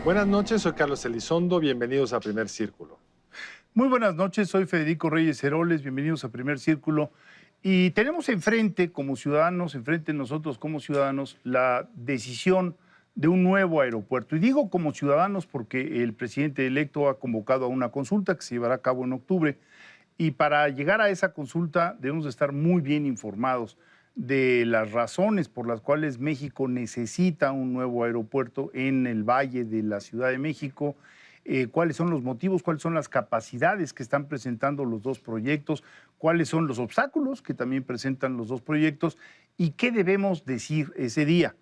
Buenas noches, soy Carlos Elizondo, bienvenidos a Primer Círculo. Muy buenas noches, soy Federico Reyes Heroles, bienvenidos a Primer Círculo. Y tenemos enfrente, como ciudadanos, enfrente de nosotros como ciudadanos, la decisión de un nuevo aeropuerto. Y digo como ciudadanos porque el presidente electo ha convocado a una consulta que se llevará a cabo en octubre. Y para llegar a esa consulta debemos de estar muy bien informados de las razones por las cuales México necesita un nuevo aeropuerto en el Valle de la Ciudad de México, cuáles son los motivos, cuáles son las capacidades que están presentando los dos proyectos, cuáles son los obstáculos que también presentan los dos proyectos y qué debemos decir ese día.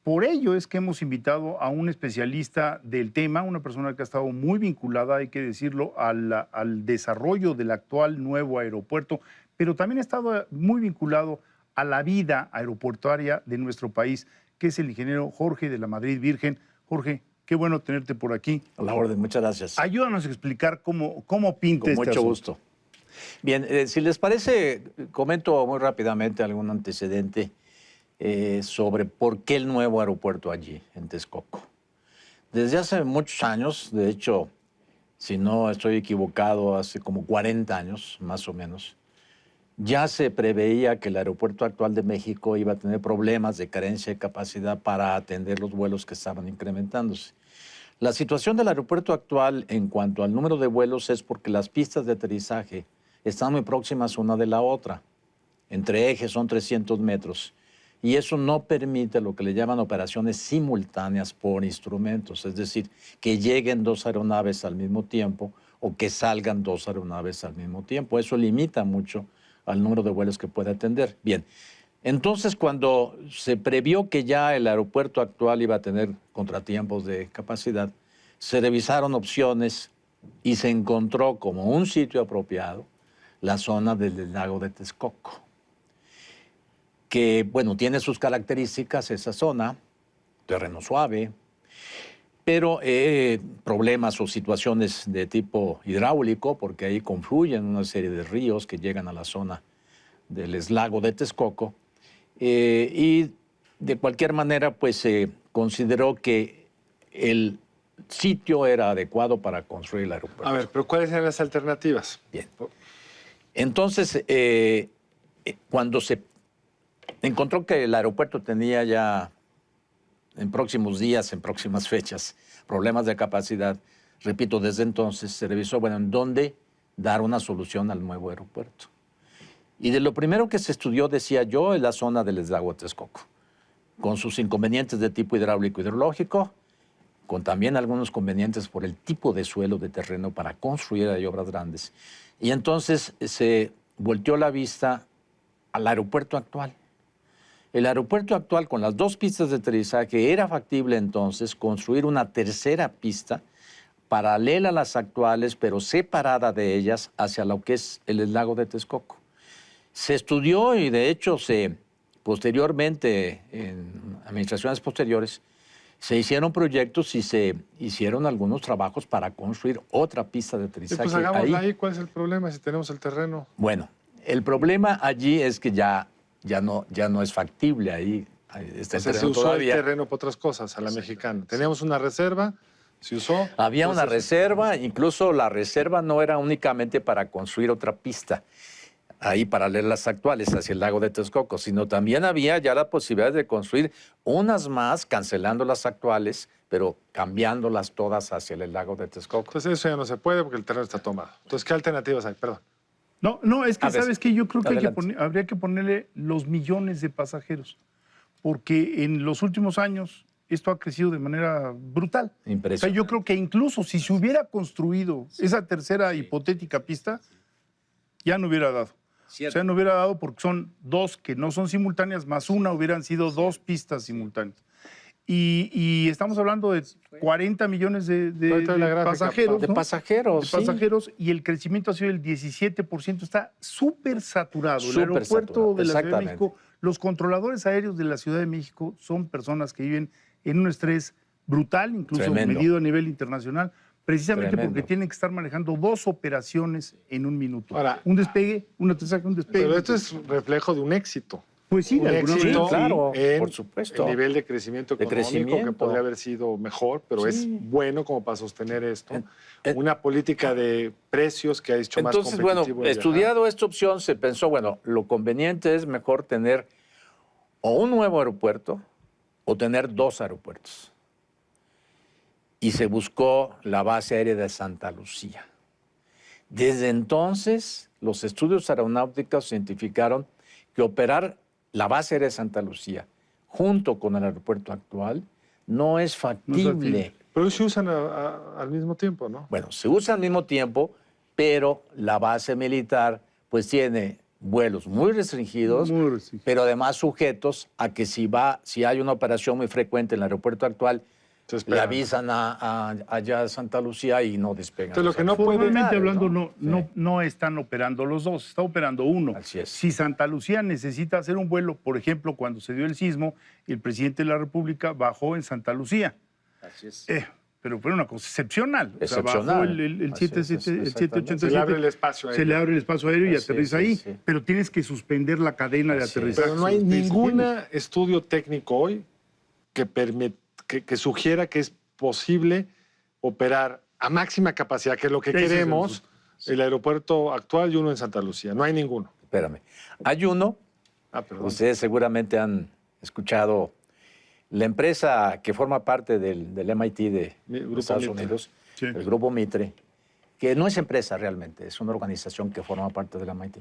Por ello es que hemos invitado a un especialista del tema, una persona que ha estado muy vinculada, hay que decirlo, al desarrollo del actual nuevo aeropuerto, pero también ha estado muy vinculado a la vida aeroportuaria de nuestro país, que es el ingeniero Jorge de la Madrid Virgen. Jorge, qué bueno tenerte por aquí. A la orden, muchas gracias. Ayúdanos a explicar cómo pinta este Con mucho asunto. gusto. Bien, si les parece, comento muy rápidamente algún antecedente sobre por qué el nuevo aeropuerto allí, en Texcoco. Desde hace muchos años, de hecho, si no estoy equivocado, hace como 40 años, más o menos, ya se preveía que el aeropuerto actual de México iba a tener problemas de carencia de capacidad para atender los vuelos que estaban incrementándose. La situación del aeropuerto actual en cuanto al número de vuelos es porque las pistas de aterrizaje están muy próximas una de la otra. Entre ejes son 300 metros. Y eso no permite lo que le llaman operaciones simultáneas por instrumentos, es decir, que lleguen dos aeronaves al mismo tiempo o que salgan dos aeronaves al mismo tiempo. Eso limita mucho al número de vuelos que puede atender. Bien, entonces cuando se previó que ya el aeropuerto actual iba a tener contratiempos de capacidad, se revisaron opciones y se encontró como un sitio apropiado la zona del lago de Texcoco, que, bueno, tiene sus características esa zona, terreno suave, pero problemas o situaciones de tipo hidráulico, porque ahí confluyen una serie de ríos que llegan a la zona del lago de Texcoco, y de cualquier manera, pues se consideró que el sitio era adecuado para construir el aeropuerto. A ver, pero ¿cuáles eran las alternativas? Bien. Entonces, cuando se encontró que el aeropuerto tenía ya en próximos días, en próximas fechas, problemas de capacidad, repito, desde entonces se revisó, bueno, en dónde dar una solución al nuevo aeropuerto. Y de lo primero que se estudió, decía yo, es la zona del lago de Texcoco, con sus inconvenientes de tipo hidráulico hidrológico, con también algunos convenientes por el tipo de suelo de terreno para construir ahí obras grandes. Y entonces se volteó la vista al aeropuerto actual. El aeropuerto actual, con las dos pistas de aterrizaje, era factible entonces construir una tercera pista paralela a las actuales, pero separada de ellas hacia lo que es el lago de Texcoco. Se estudió y de hecho posteriormente, en administraciones posteriores, se hicieron proyectos y se hicieron algunos trabajos para construir otra pista de aterrizaje. Pues hagámosla ahí, ¿cuál es el problema si tenemos el terreno? Bueno, el problema allí es que ya no es factible ahí. Se usó el terreno para otras cosas a la mexicana. Teníamos una reserva, se usó. Había una reserva, incluso la reserva no era únicamente para construir otra pista ahí paralelas actuales hacia el lago de Texcoco, sino también había ya la posibilidad de construir unas más, cancelando las actuales, pero cambiándolas todas hacia el lago de Texcoco. Entonces eso ya no se puede porque el terreno está tomado. Entonces, ¿qué alternativas hay? Perdón. No, es que sabes que yo creo que habría que ponerle los millones de pasajeros, porque en los últimos años esto ha crecido de manera brutal. Impresionante. O sea, yo creo que incluso si se hubiera construido esa tercera hipotética pista, ya no hubiera dado. Cierto. O sea, no hubiera dado porque son dos que no son simultáneas, más una hubieran sido dos pistas simultáneas. Y estamos hablando de 40 millones de pasajeros. De ¿no? pasajeros, De pasajeros, y el crecimiento ha sido del 17%. Está súper saturado. El aeropuerto de la Ciudad de México, los controladores aéreos de la Ciudad de México son personas que viven en un estrés brutal, incluso medido a nivel internacional, precisamente porque tienen que estar manejando dos operaciones en un minuto. Ahora, un despegue, un aterrizaje, un despegue. Pero esto es reflejo de un éxito. Pues sí, un de alguna éxito manera, claro, en por supuesto. el nivel de crecimiento De económico, que crecimiento. podría haber sido mejor, pero es Sí. bueno como para sostener esto. En- Una política de precios que ha hecho más Entonces, bueno, competitivo el viajar. estudiado esta opción, se pensó, bueno, lo conveniente es mejor tener o un nuevo aeropuerto o tener dos aeropuertos. Y se buscó la base aérea de Santa Lucía. Desde entonces, los estudios aeronáuticos identificaron que operar la base aérea de Santa Lucía junto con el aeropuerto actual no es factible. Pero se usan al mismo tiempo, ¿no? Bueno, se usa al mismo tiempo, pero la base militar pues tiene vuelos muy restringidos, pero además sujetos a que si hay una operación muy frecuente en el aeropuerto actual, le avisan allá a Santa Lucía y no despegan. Entonces, lo que no Formalmente hablando, Sí. no están operando los dos, está operando uno. Así es. Si Santa Lucía necesita hacer un vuelo, por ejemplo, cuando se dio el sismo, el presidente de la República bajó en Santa Lucía. Así es. Pero fue una cosa excepcional. Excepcional. O sea, bajó el Así es, 787. Se le abre el espacio aéreo. Se le abre el espacio aéreo y Así aterriza es, ahí. sí. Pero tienes que suspender la cadena de Así es. aterrizaje. Pero no hay ningún estudio técnico hoy que sugiera que es posible operar a máxima capacidad, que es lo que queremos, el aeropuerto actual y uno en Santa Lucía. No hay ninguno. Espérame. Hay uno, Perdón. ustedes seguramente han escuchado, la empresa que forma parte del MIT de Grupo Estados Mitre. Unidos, Sí. el Grupo Mitre, que no es empresa realmente, es una organización que forma parte del MIT,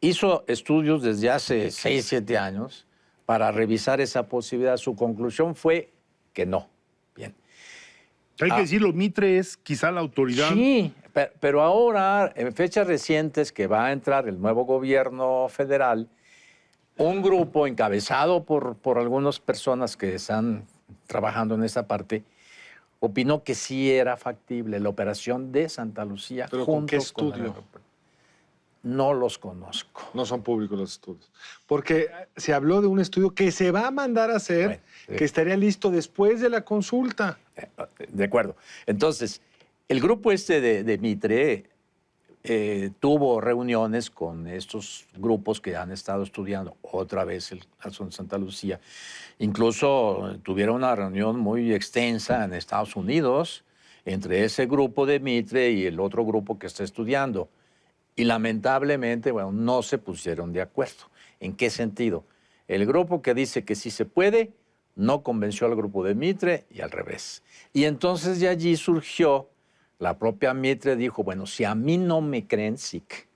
hizo estudios desde hace 6, 7 años para revisar esa posibilidad. Su conclusión fue que no. Bien. Hay que decirlo, Mitre es quizá la autoridad. Sí, pero ahora, en fechas recientes que va a entrar el nuevo gobierno federal, un grupo encabezado por algunas personas que están trabajando en esa parte, opinó que sí era factible la operación de Santa Lucía. ¿Pero junto con qué el estudio? aeropuerto. No los conozco. No son públicos los estudios. Porque se habló de un estudio que se va a mandar a hacer, Bueno, sí. que estaría listo después de la consulta. De acuerdo. Entonces, el grupo de Mitre tuvo reuniones con estos grupos que han estado estudiando otra vez el caso de Santa Lucía. Incluso tuvieron una reunión muy extensa en Estados Unidos entre ese grupo de Mitre y el otro grupo que está estudiando. Y lamentablemente, bueno, no se pusieron de acuerdo. ¿En qué sentido? El grupo que dice que sí se puede no convenció al grupo de Mitre y al revés. Y entonces de allí surgió, la propia Mitre dijo, bueno, si a mí no me creen, SIC,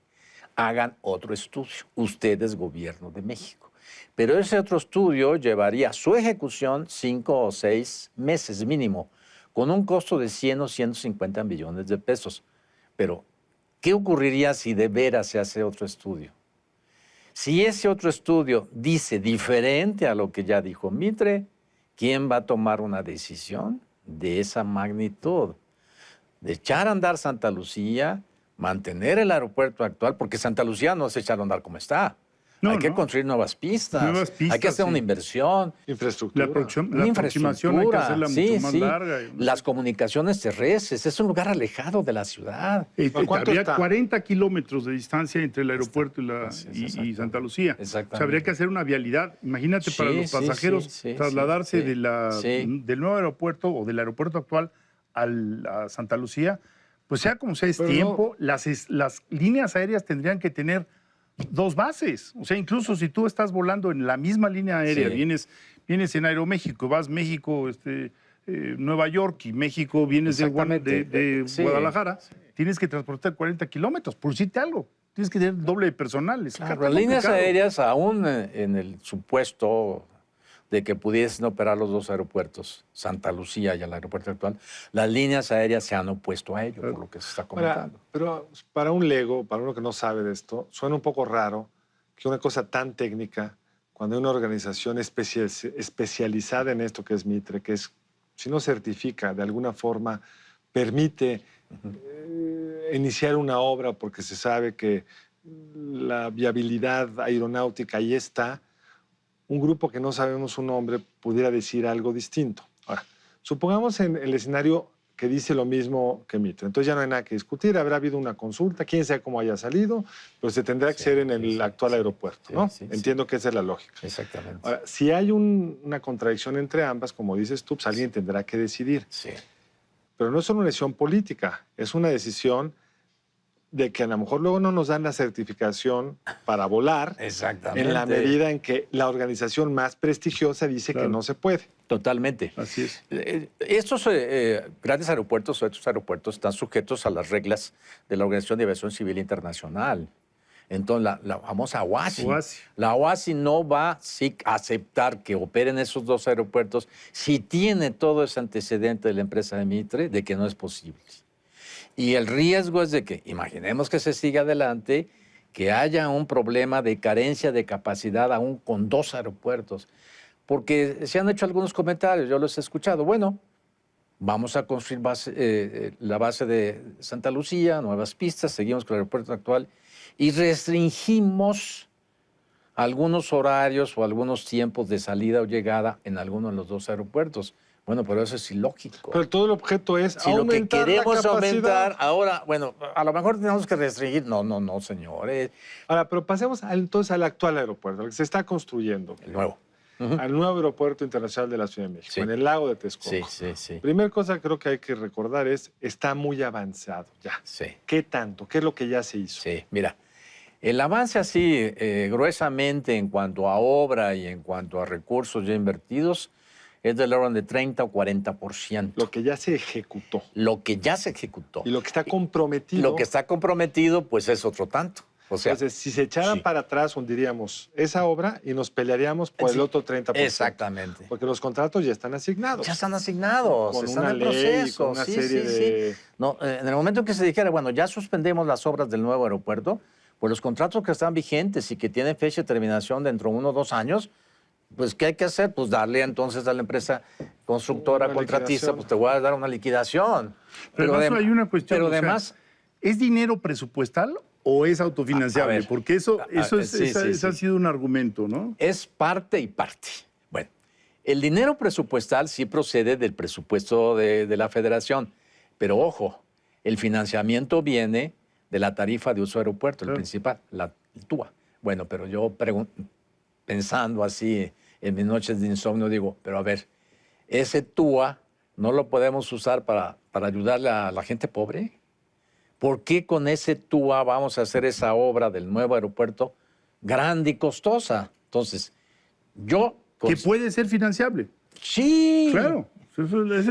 hagan otro estudio, ustedes, Gobierno de México. Pero ese otro estudio llevaría su ejecución 5 o 6 meses mínimo, con un costo de 100 o 150 millones de pesos. Pero, ¿qué ocurriría si de veras se hace otro estudio? Si ese otro estudio dice diferente a lo que ya dijo Mitre, ¿quién va a tomar una decisión de esa magnitud? De echar a andar Santa Lucía, mantener el aeropuerto actual, porque Santa Lucía no se echar a andar como está. Hay que construir nuevas pistas, hay que hacer una inversión. Infraestructura. La aproximación hay que hacerla mucho más larga. Las comunicaciones terrestres, es un lugar alejado de la ciudad. Habría 40 kilómetros de distancia entre el aeropuerto y Santa Lucía. Exactamente. O sea, habría que hacer una vialidad. Imagínate para los pasajeros trasladarse del nuevo aeropuerto o del aeropuerto actual a Santa Lucía, pues sea como sea, es tiempo. No. Las líneas aéreas tendrían que tener 2 bases. O sea, incluso si tú estás volando en la misma línea aérea, vienes en Aeroméxico, vas México, Nueva York y México, vienes de Guadalajara, tienes que transportar 40 kilómetros, por decirte algo. Tienes que tener doble de personal. Las líneas aéreas, aún en el supuesto de que pudiesen operar los dos aeropuertos, Santa Lucía y el aeropuerto actual, las líneas aéreas se han opuesto a ello, por lo que se está comentando. Pero para un lego, para uno que no sabe de esto, suena un poco raro que una cosa tan técnica, cuando hay una organización especializada en esto que es Mitre, que es, si no certifica, de alguna forma permite iniciar una obra porque se sabe que la viabilidad aeronáutica ahí está, un grupo que no sabemos su nombre pudiera decir algo distinto. Ahora, supongamos en el escenario que dice lo mismo que Mitre. Entonces ya no hay nada que discutir, habrá habido una consulta, quién sabe cómo haya salido, pero se tendrá que ser en el actual aeropuerto, ¿no? Entiendo que esa es la lógica. Exactamente. Ahora, si hay una contradicción entre ambas, como dices tú, pues alguien tendrá que decidir. Sí. Pero no es solo una decisión política, es una decisión de que a lo mejor luego no nos dan la certificación para volar. Exactamente. En la medida en que la organización más prestigiosa dice que no se puede. Totalmente. Así es. Estos grandes aeropuertos o estos aeropuertos están sujetos a las reglas de la Organización de Aviación Civil Internacional. Entonces, la famosa OASI. La OASI no va a aceptar que operen esos dos aeropuertos si tiene todo ese antecedente de la empresa de Mitre de que no es posible. Y el riesgo es de que, imaginemos que se siga adelante, que haya un problema de carencia de capacidad aún con dos aeropuertos. Porque se han hecho algunos comentarios, yo los he escuchado. Bueno, vamos a construir la base de Santa Lucía, nuevas pistas, seguimos con el aeropuerto actual y restringimos algunos horarios o algunos tiempos de salida o llegada en alguno de los dos aeropuertos. Bueno, pero eso es ilógico. Pero todo el objeto es si aumentar lo que queremos la capacidad. Aumentar, ahora, bueno, a lo mejor tenemos que restringir. No, señores. Ahora, pero pasemos entonces al actual aeropuerto, al que se está construyendo. El nuevo. Al nuevo aeropuerto internacional de la Ciudad de México, en el lago de Texcoco. Sí. Primera cosa que creo que hay que recordar es, está muy avanzado ya. Sí. ¿Qué tanto? ¿Qué es lo que ya se hizo? Sí, mira, el avance así gruesamente en cuanto a obra y en cuanto a recursos ya invertidos es del orden de 30 o 40%. Lo que ya se ejecutó. Lo que ya se ejecutó. Y lo que está comprometido. Lo que está comprometido, pues es otro tanto. O sea, entonces, si se echara para atrás, hundiríamos esa obra y nos pelearíamos por el otro 30%. Exactamente. Porque los contratos ya están asignados. Ya están asignados, con están una en ley, proceso. con una serie de... No, en el momento en que se dijera, bueno, ya suspendemos las obras del nuevo aeropuerto, pues los contratos que están vigentes y que tienen fecha de terminación dentro de 1 o 2 años, pues ¿qué hay que hacer? Pues darle entonces a la empresa constructora, contratista, pues te voy a dar una liquidación. Pero además hay una cuestión. Pero además... ¿Es dinero presupuestal o es autofinanciable? Porque eso ha sido un argumento, ¿no? Es parte y parte. Bueno, el dinero presupuestal sí procede del presupuesto de la federación, pero ojo, el financiamiento viene de la tarifa de uso aeropuerto, el principal, el TUA. Bueno, pero yo pensando así en mis noches de insomnio digo, pero a ver, ese TUA no lo podemos usar para ayudarle a la gente pobre. ¿Por qué con ese TUA vamos a hacer esa obra del nuevo aeropuerto grande y costosa? Entonces, que puede ser financiable. Sí. Claro.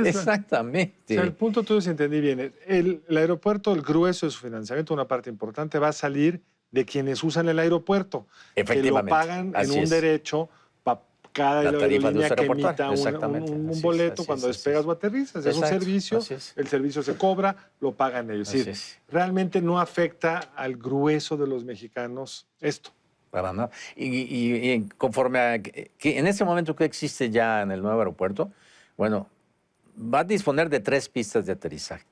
Exactamente. O sea, el punto tuyo, si entendí bien, el aeropuerto, el grueso de su financiamiento, una parte importante, va a salir de quienes usan el aeropuerto. Efectivamente. Que lo pagan en un derecho para cada aerolínea que emita un boleto cuando despegas o aterrizas. Es un servicio, el servicio se cobra, lo pagan ellos. Realmente no afecta al grueso de los mexicanos esto. Para nada. Y conforme a que en ese momento que existe ya en el nuevo aeropuerto, bueno, va a disponer de 3 pistas de aterrizaje.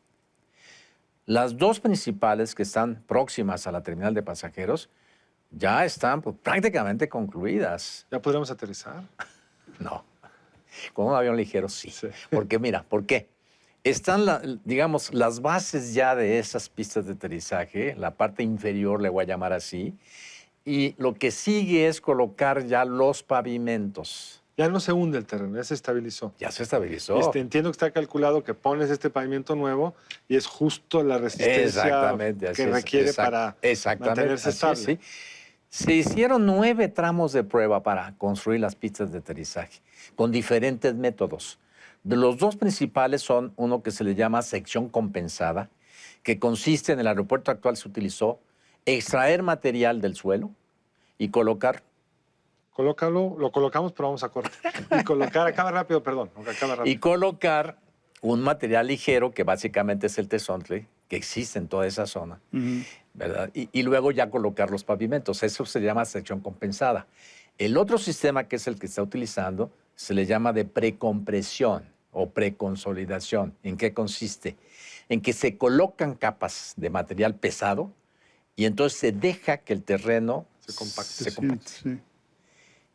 Las 2 principales que están próximas a la terminal de pasajeros ya están prácticamente concluidas. ¿Ya podríamos aterrizar? No. Con un avión ligero sí. Porque mira, ¿por qué? Están, digamos, las bases ya de esas pistas de aterrizaje, la parte inferior le voy a llamar así, y lo que sigue es colocar ya los pavimentos. Ya no se hunde el terreno, ya se estabilizó. Ya se estabilizó. Entiendo que está calculado que pones este pavimento nuevo y es justo la resistencia que requiere para mantenerse estable. Sí. Se hicieron 9 tramos de prueba para construir las pistas de aterrizaje, con diferentes métodos. De los 2 principales son uno que se le llama sección compensada, que consiste en el aeropuerto actual se utilizó extraer material del suelo y colocar. Lo colocamos, pero vamos a corte. Y colocar, acaba rápido. Y colocar un material ligero, que básicamente es el tezontle, que existe en toda esa zona, ¿verdad? Y luego ya colocar los pavimentos. Eso se llama sección compensada. El otro sistema, que es el que está utilizando, se le llama de precompresión o preconsolidación. ¿En qué consiste? En que se colocan capas de material pesado y entonces se deja que el terreno se compacte.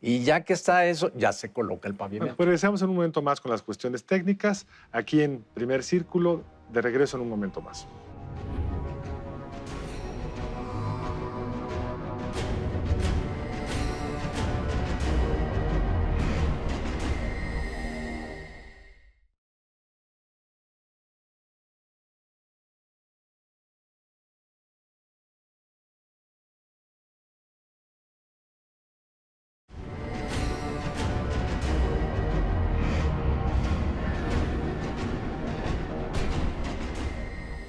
Y ya que está eso, ya se coloca el Bueno, pavimento. pues regresamos en un momento más con las cuestiones técnicas, aquí en Primer Círculo, de regreso en un momento más.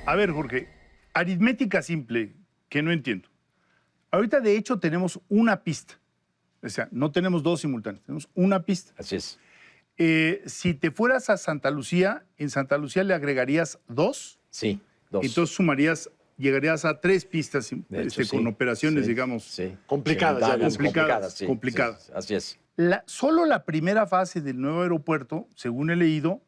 A ver, Jorge, aritmética simple, que no entiendo. Ahorita, de hecho, tenemos una pista. O sea, no tenemos dos simultáneos, tenemos una pista. Así es. Si te fueras a Santa Lucía, en Santa Lucía le agregarías dos, Sí, dos. entonces sumarías, llegarías a tres pistas De hecho, con sí, operaciones, sí, digamos, sí. Complicadas, ya Simultáneas, ves. Complicadas, sí, complicadas. sí, así es. Solo la primera fase del nuevo aeropuerto, según he leído,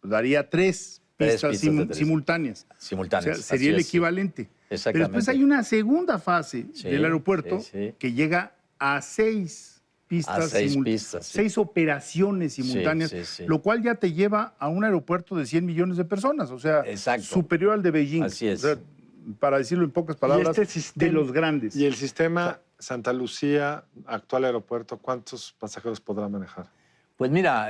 daría tres pistas, pistas de tres. simultáneas. O Simultáneas. sea, sería así el es, sí. equivalente. Pero Exactamente. después hay una segunda fase Sí, del aeropuerto sí, sí. que llega a seis pistas, A seis pistas, sí. 6 operaciones simultáneas, sí, sí. lo cual ya te lleva a un aeropuerto de 100 millones de personas, o sea, Exacto. superior al de Beijing. Así es. O sea, para decirlo en pocas palabras, de los grandes. Y el sistema Santa Lucía, actual aeropuerto, ¿cuántos pasajeros podrá manejar? Pues mira,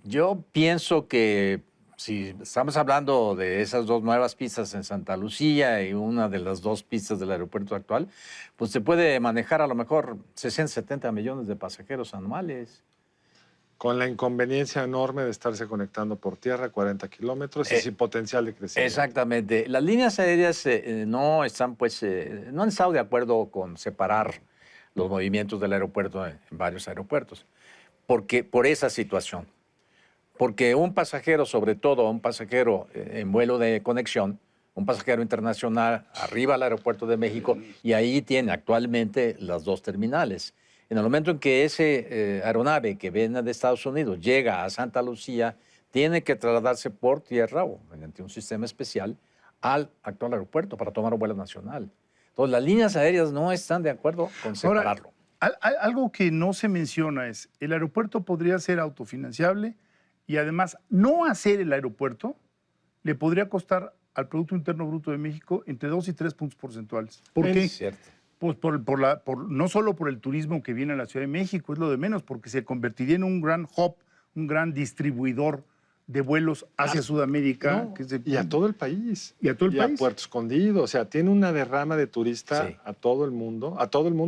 yo pienso que si estamos hablando de esas dos nuevas pistas en Santa Lucía y una de las dos pistas del aeropuerto actual, pues se puede manejar a lo mejor 60, 70 millones de pasajeros anuales. Con la inconveniencia enorme de estarse conectando por tierra 40 kilómetros y sin potencial de crecimiento. Exactamente. Las líneas aéreas no están, no han estado de acuerdo con separar los movimientos del aeropuerto en varios aeropuertos, porque por esa situación. Porque un pasajero, sobre todo un pasajero en vuelo de conexión, un pasajero internacional, arriba al aeropuerto de México, y ahí tiene actualmente las dos terminales. En el momento en que ese aeronave que viene de Estados Unidos llega a Santa Lucía, tiene que trasladarse por tierra o mediante un sistema especial al actual aeropuerto para tomar un vuelo nacional. Entonces, las líneas aéreas no están de acuerdo con separarlo. Ahora, algo que no se menciona es, el aeropuerto podría ser autofinanciable y además no hacer el aeropuerto le podría costar al Producto Interno Bruto de México entre 2 y 3 puntos porcentuales. ¿Por qué? Es cierto. Pues no solo por el turismo que viene a la Ciudad de México, es lo de menos, porque se convertiría en un gran hub, un gran distribuidor de vuelos hacia Sudamérica. No, que es y a todo el país. Y a todo el país. A Puerto Escondido. O sea, tiene una derrama de turista Sí. a todo el mundo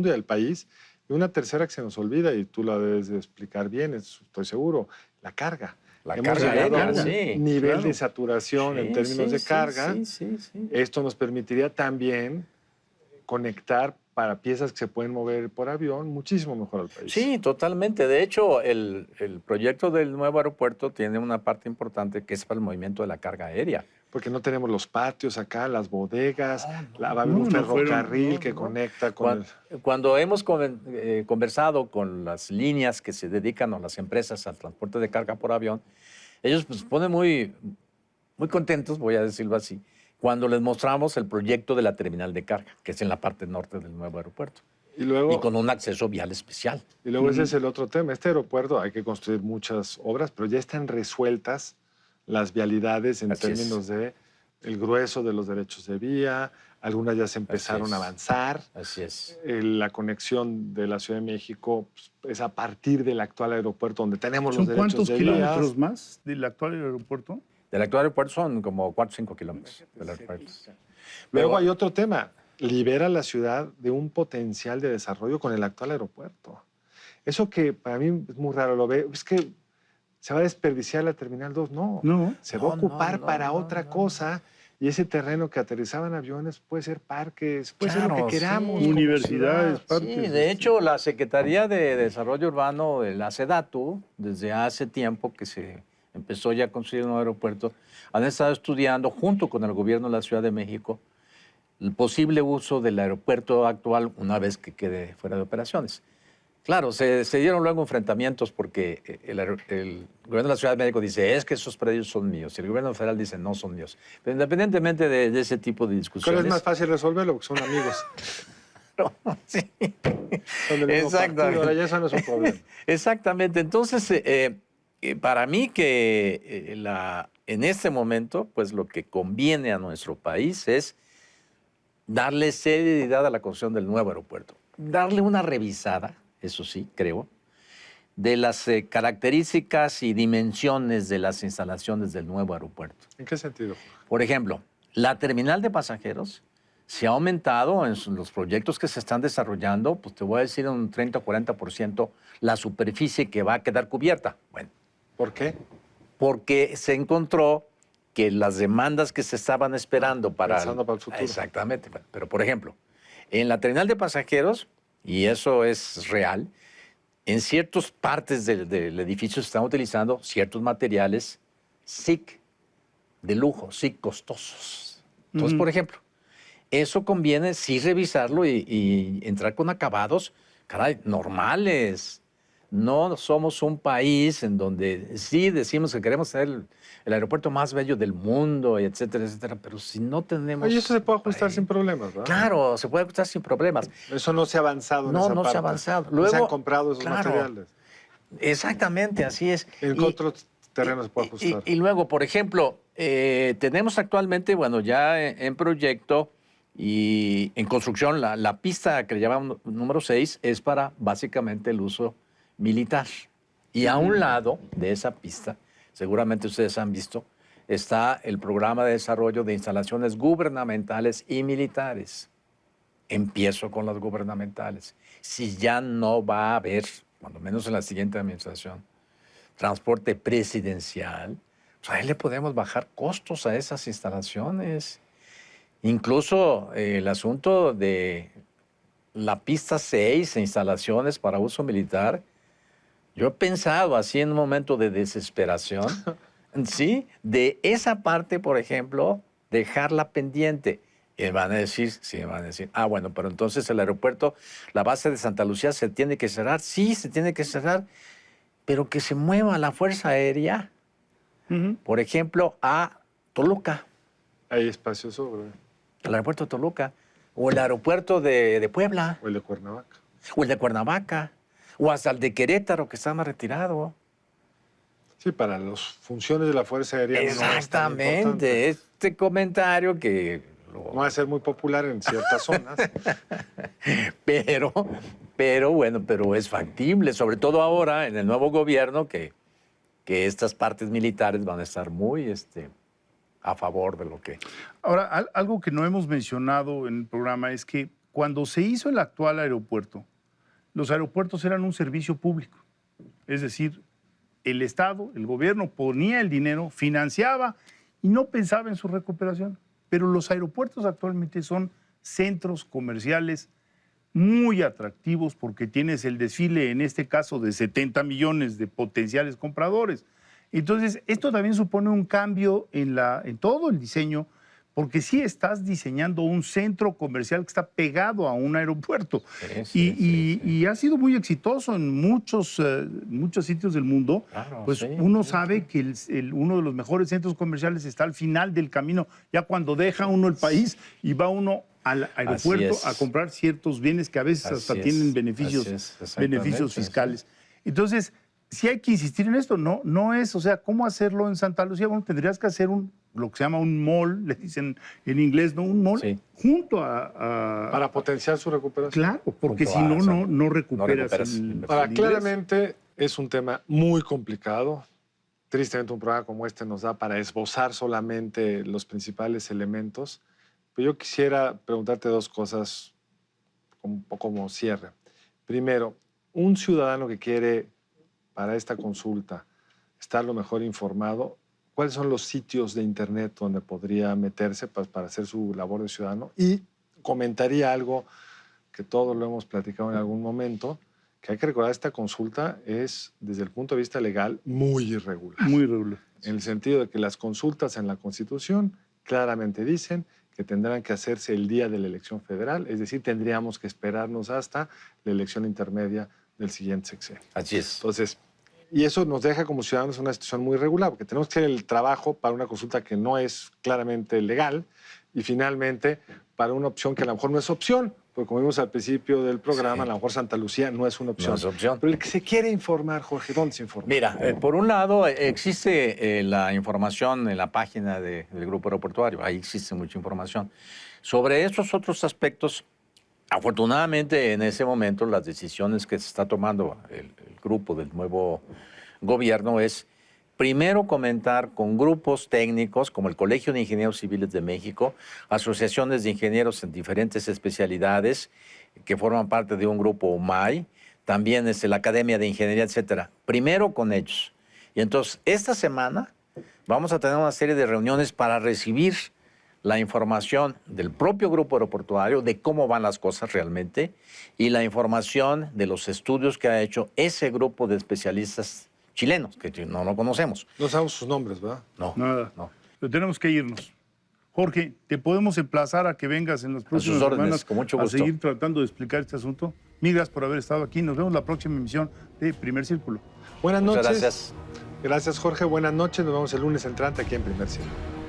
y al país. Y una tercera que se nos olvida, y tú la debes de explicar bien, estoy seguro, la carga. La Hemos carga llegado a aérea, un sí, nivel claro. de saturación en términos de carga. Sí. Esto nos permitiría también conectar para piezas que se pueden mover por avión muchísimo mejor al país. Sí, totalmente. De hecho, el proyecto del nuevo aeropuerto tiene una parte importante que es para el movimiento de la carga aérea. Porque no tenemos los patios acá, las bodegas, va a haber No, un no fueron- ferrocarril no, que no. conecta con Cuando hemos conversado con las líneas que se dedican o las empresas al transporte de carga por avión, ellos pues, se ponen muy contentos, voy a decirlo así, cuando les mostramos el proyecto de la terminal de carga, que es en la parte norte del nuevo aeropuerto, Y luego, y con un acceso vial especial. ese es el otro tema. Este aeropuerto hay que construir muchas obras, pero ya están resueltas las vialidades en Así es. términos de el grueso de los derechos de vía. Algunas ya se empezaron es. a avanzar. Así es. La conexión de la Ciudad de México pues, es a partir del actual aeropuerto donde tenemos ¿Son los derechos cuántos de kilómetros vías. más del actual aeropuerto? Del actual aeropuerto son como 4 o 5 kilómetros del aeropuerto. Luego Pero- hay otro tema. Libera la ciudad de un potencial de desarrollo con el actual aeropuerto. Eso que para mí es muy raro, lo veo, es que se va a desperdiciar la Terminal 2. No, No. se va a ocupar no, para no, otra no. cosa. Y ese terreno que aterrizaban aviones puede ser parques, puede ser lo Claro, que queramos. sí. como Universidades, ciudad. parques. Sí, de hecho, la Secretaría de Desarrollo Urbano, la SEDATU, desde hace tiempo que se empezó ya a construir un nuevo aeropuerto, han estado estudiando, junto con el gobierno de la Ciudad de México, el posible uso del aeropuerto actual una vez que quede fuera de operaciones. Claro, se dieron luego enfrentamientos porque el gobierno de la Ciudad de México dice, es que esos predios son míos, y el gobierno federal dice, no son míos. Pero independientemente de ese tipo de Pero discusiones... es más fácil resolverlo porque son amigos. Claro, sí. Son del mismo partido, ahora ya eso no es un problema. Exactamente. Entonces, para mí que en este momento, pues lo que conviene a nuestro país es darle seriedad a la construcción del nuevo aeropuerto. Darle una revisada, eso sí, creo, de las características y dimensiones de las instalaciones del nuevo aeropuerto. ¿En qué sentido? Por ejemplo, la terminal de pasajeros se ha aumentado en los proyectos que se están desarrollando, pues te voy a decir un 30 o 40% la superficie que va a quedar cubierta. Bueno, ¿Por qué? porque se encontró que las demandas que se estaban esperando para... Pensando para el futuro. Exactamente. Pero, por ejemplo, en la terminal de pasajeros, y eso es real, en ciertas partes del edificio se están utilizando ciertos materiales SIC de lujo, SIC costosos. Entonces, por ejemplo, eso conviene sí revisarlo y entrar con acabados, caray, normales. No somos un país en donde sí decimos que queremos tener el aeropuerto más bello del mundo, y etcétera, etcétera, pero si no tenemos... Oye, eso se puede ajustar país- sin problemas, ¿verdad? Claro, se puede ajustar sin problemas. Eso no se ha avanzado en No, esa no se parte. ha avanzado. No se han Luego, comprado esos claro. materiales. Exactamente, así es. ¿En qué otros terrenos se puede ajustar? Y luego, por ejemplo, tenemos actualmente, bueno, ya en proyecto y en construcción, la pista que le llamamos número 6 es para básicamente el uso militar. Y a un lado de esa pista, seguramente ustedes han visto, está el programa de desarrollo de instalaciones gubernamentales y militares. Empiezo con las gubernamentales. Si ya no va a haber, cuando menos en la siguiente administración, transporte presidencial, pues ahí le podemos bajar costos a esas instalaciones. Incluso el asunto de la pista 6 e instalaciones para uso militar, yo he pensado así en un momento de desesperación, ¿sí? De esa parte, por ejemplo, dejarla pendiente. Y van a decir, sí, van a decir, bueno, pero entonces el aeropuerto, la base de Santa Lucía se tiene que cerrar. Sí, se tiene que cerrar, pero que se mueva la Fuerza Aérea, por ejemplo, a Toluca, Hay espacio sobre. el aeropuerto de Toluca, o el aeropuerto de Puebla, O el de Cuernavaca. o el de Cuernavaca, o hasta el de Querétaro, que está más retirado. Sí, para las funciones de la Fuerza Aérea no es tan Exactamente, importante. este comentario que... No va a ser muy popular en ciertas zonas. Pero bueno, pero es factible, sobre todo ahora en el nuevo gobierno que estas partes militares van a estar muy a favor de lo que... Ahora, algo que no hemos mencionado en el programa es que cuando se hizo el actual aeropuerto, los aeropuertos eran un servicio público. Es decir, el Estado, el gobierno ponía el dinero, financiaba y no pensaba en su recuperación. Pero los aeropuertos actualmente son centros comerciales muy atractivos porque tienes el desfile, en este caso, de 70 millones de potenciales compradores. Entonces, esto también supone un cambio en todo el diseño, porque sí estás diseñando un centro comercial que está pegado a un aeropuerto. Y ha sido muy exitoso en muchos sitios del mundo. Claro, pues sí, uno sí, sabe que uno de los mejores centros comerciales está al final del camino, ya cuando deja uno el país y va uno al aeropuerto a comprar ciertos bienes que a veces hasta tienen beneficios fiscales. Entonces, sí hay que insistir en esto, no es, o sea, ¿cómo hacerlo en Santa Lucía? Bueno, tendrías que hacer lo que se llama un mall, le dicen en inglés, ¿no? Un mall junto a... Para potenciar su recuperación. Claro, porque si no, no recuperas el Ahora, ingreso. claramente es un tema muy complicado. Tristemente un programa como este nos da para esbozar solamente los principales elementos. Pero yo quisiera preguntarte dos cosas un poco como cierre. Primero, un ciudadano que quiere para esta consulta estar lo mejor informado, ¿cuáles son los sitios de internet donde podría meterse para hacer su labor de ciudadano? Y comentaría algo que todos lo hemos platicado en algún momento, que hay que recordar, esta consulta es, desde el punto de vista legal, muy irregular. Muy irregular. En el sentido de que las consultas en la Constitución claramente dicen que tendrán que hacerse el día de la elección federal, es decir, tendríamos que esperarnos hasta la elección intermedia del siguiente sexenio. Así es. Entonces, y eso nos deja como ciudadanos en una situación muy irregular, porque tenemos que hacer el trabajo para una consulta que no es claramente legal y finalmente para una opción que a lo mejor no es opción, porque como vimos al principio del programa, Sí. a lo mejor Santa Lucía no es una opción. No es opción. Pero el que se quiere informar, Jorge, ¿dónde se informa? Mira, por un lado existe la información en la página del Grupo Aeroportuario, ahí existe mucha información. Sobre estos otros aspectos, afortunadamente en ese momento las decisiones que se está tomando el grupo del nuevo gobierno es primero comentar con grupos técnicos como el Colegio de Ingenieros Civiles de México, asociaciones de ingenieros en diferentes especialidades que forman parte de un grupo UMAI, también la Academia de Ingeniería, etcétera. Primero con ellos. Y entonces, esta semana vamos a tener una serie de reuniones para recibir la información del propio grupo aeroportuario de cómo van las cosas realmente y la información de los estudios que ha hecho ese grupo de especialistas chilenos, que no lo conocemos. No sabemos sus nombres, ¿verdad? No, Nada. no. Pero tenemos que irnos. Jorge, ¿te podemos emplazar a que vengas en las próximas sus órdenes, semanas con mucho a gusto. seguir tratando de explicar este asunto? Mil gracias por haber estado aquí. Nos vemos en la próxima emisión de Primer Círculo. Buenas Muchas noches. gracias. Gracias, Jorge. Buenas noches. Nos vemos el lunes entrante aquí en Primer Círculo.